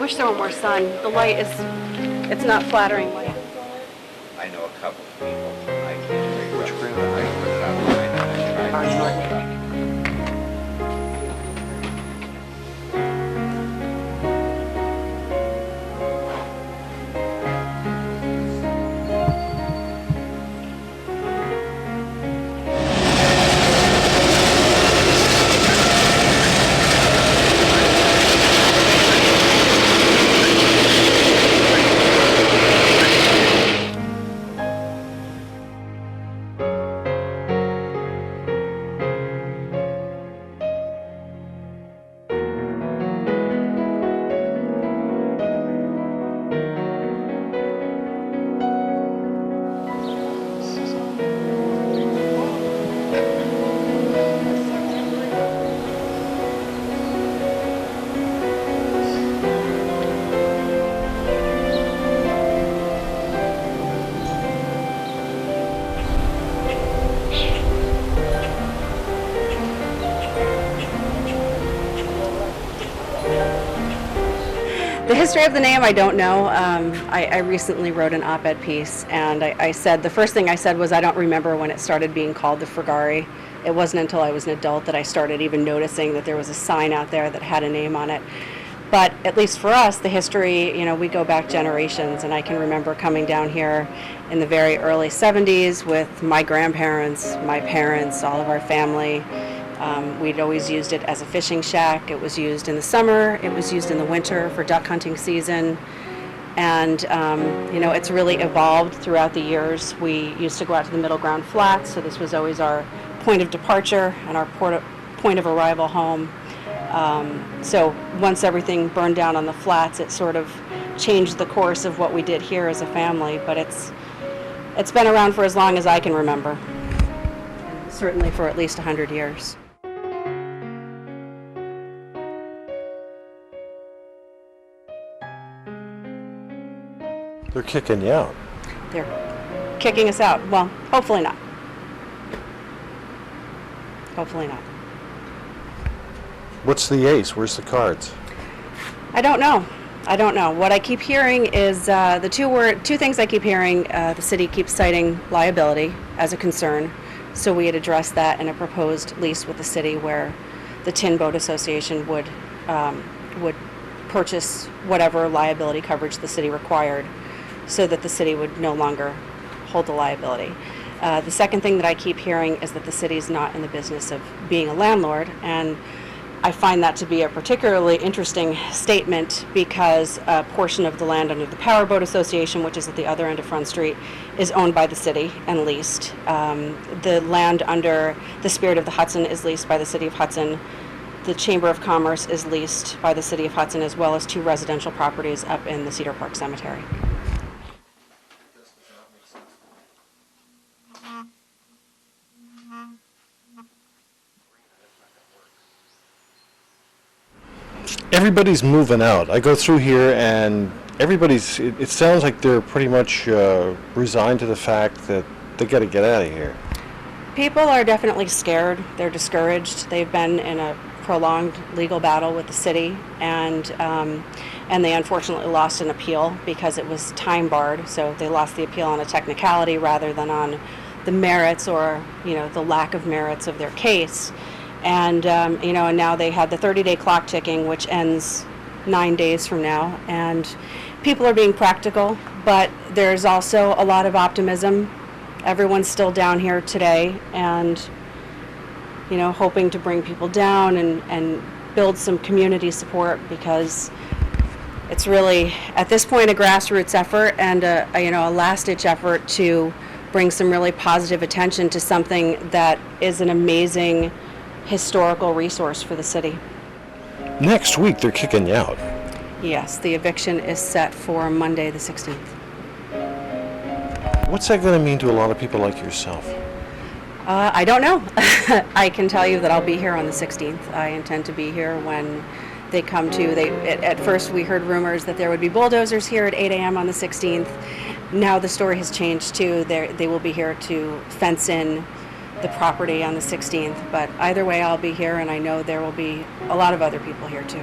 wish there were more sun. The light is, it's not flattering light. I know a couple of people. I can't figure Which out. brand? I put it online and I tried. The history of the name, I don't know. I recently wrote an op-ed piece, and I said, the first thing I said was I don't remember when it started being called the FUGARY. It wasn't until I was an adult that I started even noticing that there was a sign out there that had a name on it. But at least for us, the history, we go back generations, and I can remember coming down here in the very early 70s with my grandparents, my parents, all of our family. We'd always used it as a fishing shack. It was used in the summer. It was used in the winter for duck hunting season. And, it's really evolved throughout the years. We used to go out to the Middle Ground Flats, so this was always our point of departure and our point of arrival home. So once everything burned down on the flats, it sort of changed the course of what we did here as a family. But it's been around for as long as I can remember, certainly for at least 100 years. They're kicking you out. They're kicking us out. Well, hopefully not. Hopefully not. What's the ace? Where's the cards? I don't know. What I keep hearing is the two things I keep hearing. The city keeps citing liability as a concern, so we had addressed that in a proposed lease with the city, where the Tin Boat Association would purchase whatever liability coverage the city required, so that the city would no longer hold the liability. The second thing that I keep hearing is that the city's not in the business of being a landlord, and I find that to be a particularly interesting statement because a portion of the land under the Powerboat Association, which is at the other end of Front Street, is owned by the city and leased. The land under the Spirit of the Hudson is leased by the City of Hudson. The Chamber of Commerce is leased by the City of Hudson, as well as 2 residential properties up in the Cedar Park Cemetery. Everybody's moving out. I go through here and it sounds like they're pretty much resigned to the fact that they got to get out of here. People are definitely scared. They're discouraged. They've been in a prolonged legal battle with the city, and they unfortunately lost an appeal because it was time barred. So they lost the appeal on a technicality rather than on the merits or the lack of merits of their case. And and now they had the 30-day clock ticking, which ends 9 days from now. And people are being practical, but there's also a lot of optimism. Everyone's still down here today, and hoping to bring people down and build some community support, because it's really at this point a grassroots effort and a last-ditch effort to bring some really positive attention to something that is an amazing historical resource for the city. Next week, they're kicking you out. Yes, the eviction is set for Monday the 16th. What's that going to mean to a lot of people like yourself? I don't know. I can tell you that I'll be here on the 16th. I intend to be here when they come to. At first we heard rumors that there would be bulldozers here at 8 a.m. on the 16th. Now the story has changed too. They will be here to fence in the property on the 16th. But either way, I'll be here, and I know there will be a lot of other people here too.